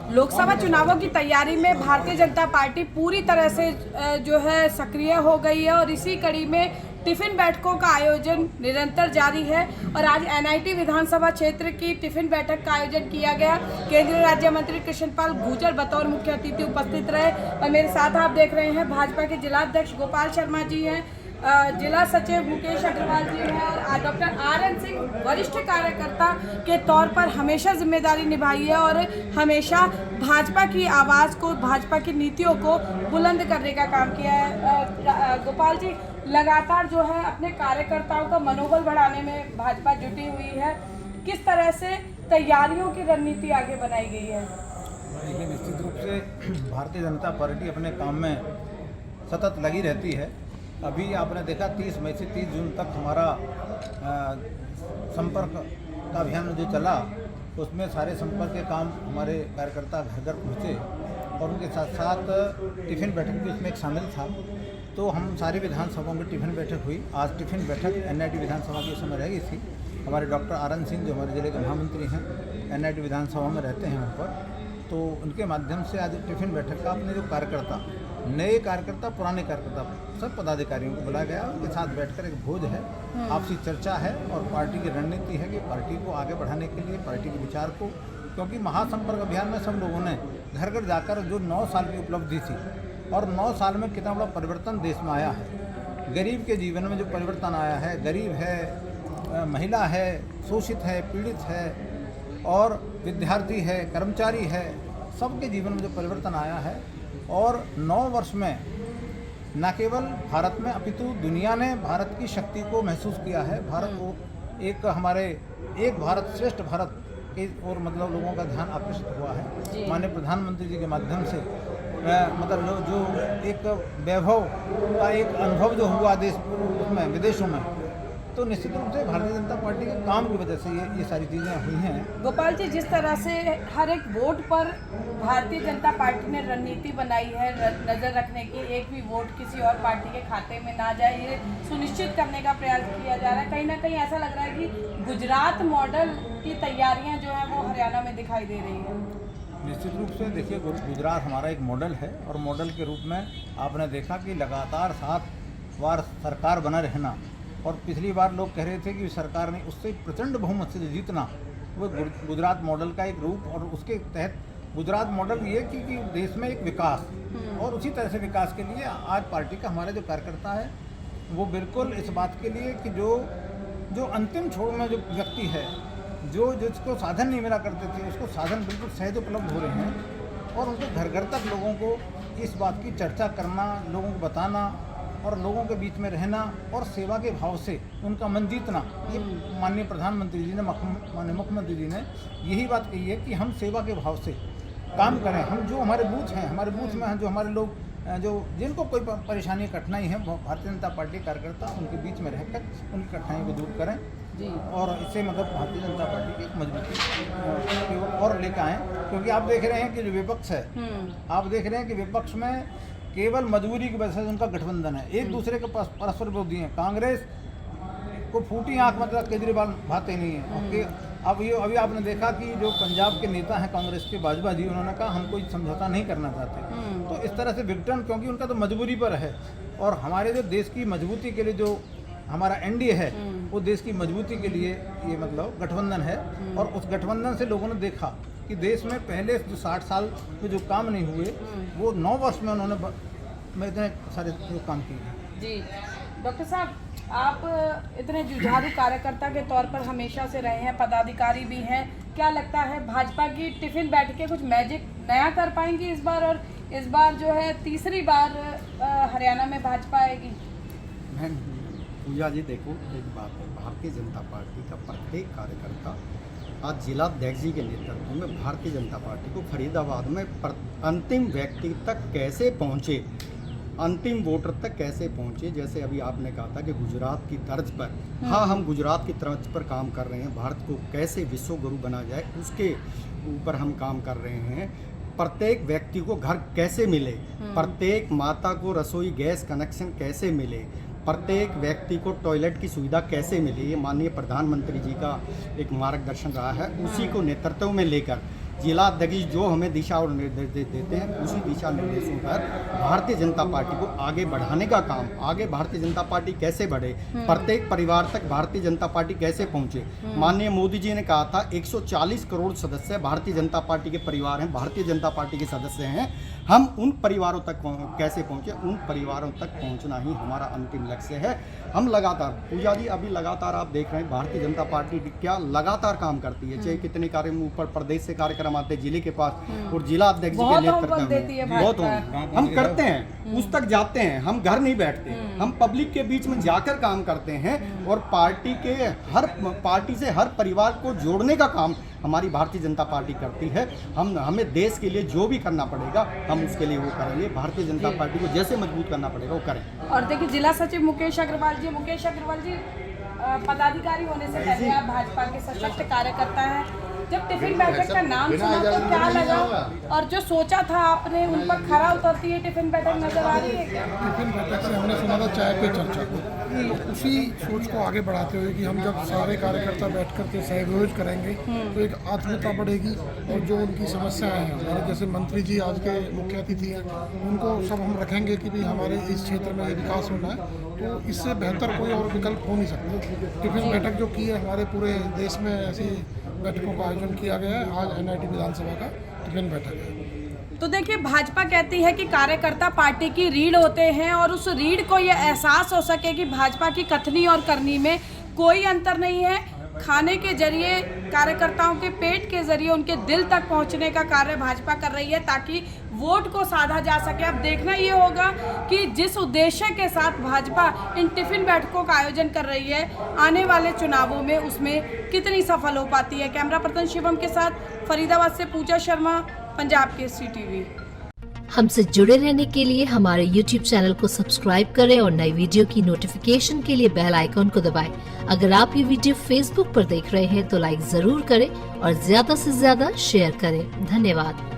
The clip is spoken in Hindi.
लोकसभा चुनावों की तैयारी में भारतीय जनता पार्टी पूरी तरह से जो है सक्रिय हो गई है और इसी कड़ी में टिफिन बैठकों का आयोजन निरंतर जारी है। और आज एनआईटी विधानसभा क्षेत्र की टिफिन बैठक का आयोजन किया गया। केंद्रीय राज्य मंत्री कृष्णपाल गुर्जर बतौर मुख्य अतिथि उपस्थित रहे। और मेरे साथ आप देख रहे हैं भाजपा के जिला अध्यक्ष गोपाल शर्मा जी हैं, जिला सचिव मुकेश अग्रवाल जी हैं और डॉक्टर RN सिंह वरिष्ठ कार्यकर्ता के तौर पर हमेशा जिम्मेदारी निभाई है और हमेशा भाजपा की आवाज़ को, भाजपा की नीतियों को बुलंद करने का काम किया है। गोपाल जी, लगातार जो है अपने कार्यकर्ताओं का मनोबल बढ़ाने में भाजपा जुटी हुई है, किस तरह से तैयारियों की रणनीति आगे बनाई गई है? देखिए, निश्चित रूप से भारतीय जनता पार्टी अपने काम में सतत लगी रहती है। अभी आपने देखा 30 मई से 30 जून तक हमारा संपर्क का अभियान जो चला, उसमें सारे संपर्क के काम हमारे कार्यकर्ता घर घर पहुँचे और उनके साथ साथ टिफिन बैठक भी उसमें एक शामिल था। तो हम सारी विधानसभाओं की टिफिन बैठक हुई। आज टिफिन बैठक एनआईटी विधानसभा की समय रह गई थी। हमारे डॉक्टर RN सिंह जो हमारे जिले के महामंत्री हैं, एनआईटी विधानसभा में रहते हैं वहाँ पर, तो उनके माध्यम से आज टिफिन बैठक का अपने जो कार्यकर्ता, नए कार्यकर्ता, पुराने कार्यकर्ता, सब पदाधिकारियों को बुलाया गया। उनके साथ बैठकर एक भोज है, आपसी चर्चा है और पार्टी की रणनीति है कि पार्टी को आगे बढ़ाने के लिए, पार्टी के विचार को, क्योंकि महासंपर्क अभियान में सब लोगों ने घर घर जाकर जो 9 साल की उपलब्धि थी और 9 साल में कितना बड़ा परिवर्तन देश में आया है, गरीब के जीवन में जो परिवर्तन आया है, गरीब है, महिला है, शोषित है, पीड़ित है और विद्यार्थी है, कर्मचारी है, सबके जीवन में जो परिवर्तन आया है और 9 वर्ष में न केवल भारत में अपितु दुनिया ने भारत की शक्ति को महसूस किया है। भारत को एक हमारे एक भारत श्रेष्ठ भारत के और मतलब लोगों का ध्यान आकर्षित हुआ है माननीय प्रधानमंत्री जी के माध्यम से। मतलब जो एक वैभव का एक अनुभव जो हुआ देश उसमें, विदेशों में, तो निश्चित रूप से भारतीय जनता पार्टी के काम की वजह से ये सारी चीज़ें हुई हैं। गोपाल जी, जिस तरह से हर एक वोट पर भारतीय जनता पार्टी ने रणनीति बनाई है नज़र रखने की, एक भी वोट किसी और पार्टी के खाते में ना जाए, ये सुनिश्चित करने का प्रयास किया जा रहा है। कहीं ना कहीं ऐसा लग रहा है कि गुजरात मॉडल की तैयारियां जो हैं वो हरियाणा में दिखाई दे रही हैं। निश्चित रूप से देखिए, गुजरात हमारा एक मॉडल है और मॉडल के रूप में आपने देखा कि लगातार 7 बार सरकार बना रहना और पिछली बार लोग कह रहे थे कि सरकार ने उससे प्रचंड बहुमत से जीतना, वो गुजरात मॉडल का एक रूप। और उसके तहत गुजरात मॉडल ये कि देश में एक विकास, और उसी तरह से विकास के लिए आज पार्टी का हमारे जो कार्यकर्ता है वो बिल्कुल इस बात के लिए कि जो अंतिम छोर में जो व्यक्ति है, जो जिसको साधन नहीं मिला करते थे, उसको साधन बिल्कुल सहज उपलब्ध हो रहे हैं और उनको घर घर तक लोगों को इस बात की चर्चा करना, लोगों को बताना और लोगों के बीच में रहना और सेवा के भाव से उनका मन जीतना। ये माननीय प्रधानमंत्री जी ने, माननीय मुख्यमंत्री जी ने यही बात कही है कि हम सेवा के भाव से काम करें। हम जो हमारे बूथ हैं, हमारे बूथ में जो हमारे लोग जो जिनको कोई परेशानी कठिनाई है, भारतीय जनता पार्टी कार्यकर्ता उनके बीच में रहकर उनकी कठिनाइयों को दूर करें जी। और इससे मतलब भारतीय जनता पार्टी की मजबूती की और लेकर आएँ। क्योंकि आप देख रहे हैं कि जो विपक्ष है, आप देख रहे हैं कि विपक्ष में केवल मजबूरी की वजह से उनका गठबंधन है, एक दूसरे के पास परस्पर विरोधी हैं। कांग्रेस को फूटी आंख मतलब केजरीवाल भाते नहीं है। अभी आपने देखा कि जो पंजाब के नेता हैं कांग्रेस के, बाजवा जी, उन्होंने कहा हम कोई समझौता नहीं करना चाहते। तो इस तरह से विघटन, क्योंकि उनका तो मजबूरी पर है और हमारे जो देश की मजबूती के लिए जो हमारा NDA है, वो देश की मजबूती के लिए ये मतलब गठबंधन है। और उस गठबंधन से लोगों ने देखा कि देश में पहले जो 60 साल में जो काम नहीं हुए, वो 9 वर्ष में उन्होंने इतने सारे काम किए। जी डॉक्टर साहब, आप इतने जुझारू कार्यकर्ता के तौर पर हमेशा से रहे हैं, पदाधिकारी भी हैं, क्या लगता है भाजपा की टिफिन बैठकें कुछ मैजिक नया कर पाएंगी इस बार? और इस बार जो है तीसरी बार हरियाणा में भाजपा आएगी। पूजा जी, देखो एक बात है, भारतीय जनता पार्टी का प्रत्येक कार्यकर्ता आज जिलाध्यक्ष जी के नेतृत्व में भारतीय जनता पार्टी को फरीदाबाद में अंतिम व्यक्ति तक कैसे पहुँचे, अंतिम वोटर तक कैसे पहुँचे। जैसे अभी आपने कहा था कि गुजरात की तर्ज पर, हाँ, हम गुजरात की तर्ज पर काम कर रहे हैं। भारत को कैसे विश्व गुरु बना जाए, उसके ऊपर हम काम कर रहे हैं। प्रत्येक व्यक्ति को घर कैसे मिले, प्रत्येक माता को रसोई गैस कनेक्शन कैसे मिले, प्रत्येक व्यक्ति को टॉयलेट की सुविधा कैसे मिले, ये माननीय प्रधानमंत्री जी का एक मार्गदर्शन रहा है। उसी को नेतृत्व में लेकर जिला अध्यक्ष जो हमें दिशा और निर्देश देते हैं, उसी दिशा निर्देशों पर भारतीय जनता पार्टी को आगे बढ़ाने का काम, आगे भारतीय जनता पार्टी कैसे बढ़े, प्रत्येक परिवार तक भारतीय जनता पार्टी कैसे पहुंचे। माननीय मोदी जी ने कहा था 140 करोड़ सदस्य भारतीय जनता पार्टी के परिवार हैं, भारतीय जनता पार्टी के सदस्य हैं। हम उन परिवारों तक कैसे पहुंचे, उन परिवारों तक पहुंचना ही हमारा अंतिम लक्ष्य है। हम लगातार, पूजा जी अभी लगातार आप देख रहे हैं भारतीय जनता पार्टी क्या लगातार काम करती है, चाहे कितने कार्य ऊपर प्रदेश से कार्यक्रम आते हैं जिले के पास, और जिला अध्यक्ष जी के नेतृत्व में बहुत हम करते हैं, उस तक जाते हैं। हम घर नहीं बैठते, हम पब्लिक के बीच में जाकर काम करते हैं, और पार्टी से हर परिवार को जोड़ने का काम हमारी भारतीय जनता पार्टी करती है। हमें देश के लिए जो भी करना पड़ेगा हम उसके लिए वो करेंगे। भारतीय जनता पार्टी को जैसे मजबूत करना पड़ेगा वो करें। और देखिए जिला सचिव मुकेश अग्रवाल जी, पदाधिकारी होने से पहले आप भाजपा के सशक्त कार्यकर्ता हैं। जब टिफिन बैठक का नाम सुना तो क्या लगा, और जो सोचा था आपने उन पर खरा उतरती है टिफिन बैठक नजर आ रही है क्या? टिफिन बैठक से हमने सुना था चाय पे चर्चा, तो उसी सोच को आगे बढ़ाते हुए कि हम जब सारे कार्यकर्ता बैठ कर के सहयोग करेंगे तो एक आत्मीयता बढ़ेगी, और जो उनकी समस्याएं हैं, हमारे जैसे मंत्री जी आज के मुख्य अतिथि हैं, उनको सब हम रखेंगे कि भाई हमारे इस क्षेत्र में विकास होना है, तो इससे बेहतर कोई और विकल्प हो नहीं सकता। टिफिन बैठक जो की है, हमारे पूरे देश में ऐसी बैठकों का आयोजन किया गया है। आज एनआईटी विधानसभा का टिफिन बैठक है। तो देखिए भाजपा कहती है कि कार्यकर्ता पार्टी की रीढ़ होते हैं, और उस रीढ़ को यह एहसास हो सके कि भाजपा की कथनी और करनी में कोई अंतर नहीं है। खाने के जरिए, कार्यकर्ताओं के पेट के जरिए उनके दिल तक पहुंचने का कार्य भाजपा कर रही है, ताकि वोट को साधा जा सके। अब देखना ये होगा कि जिस उद्देश्य के साथ भाजपा इन टिफिन बैठकों का आयोजन कर रही है, आने वाले चुनावों में उसमें कितनी सफल हो पाती है। कैमरा पर्सन शिवम के साथ फरीदाबाद से पूजा शर्मा, पंजाब केसरी टीवी। हमसे जुड़े रहने के लिए हमारे YouTube चैनल को सब्सक्राइब करें और नई वीडियो की नोटिफिकेशन के लिए बेल आइकॉन को दबाएं। अगर आप ये वीडियो Facebook पर देख रहे हैं तो लाइक जरूर करें और ज्यादा से ज्यादा शेयर करें। धन्यवाद।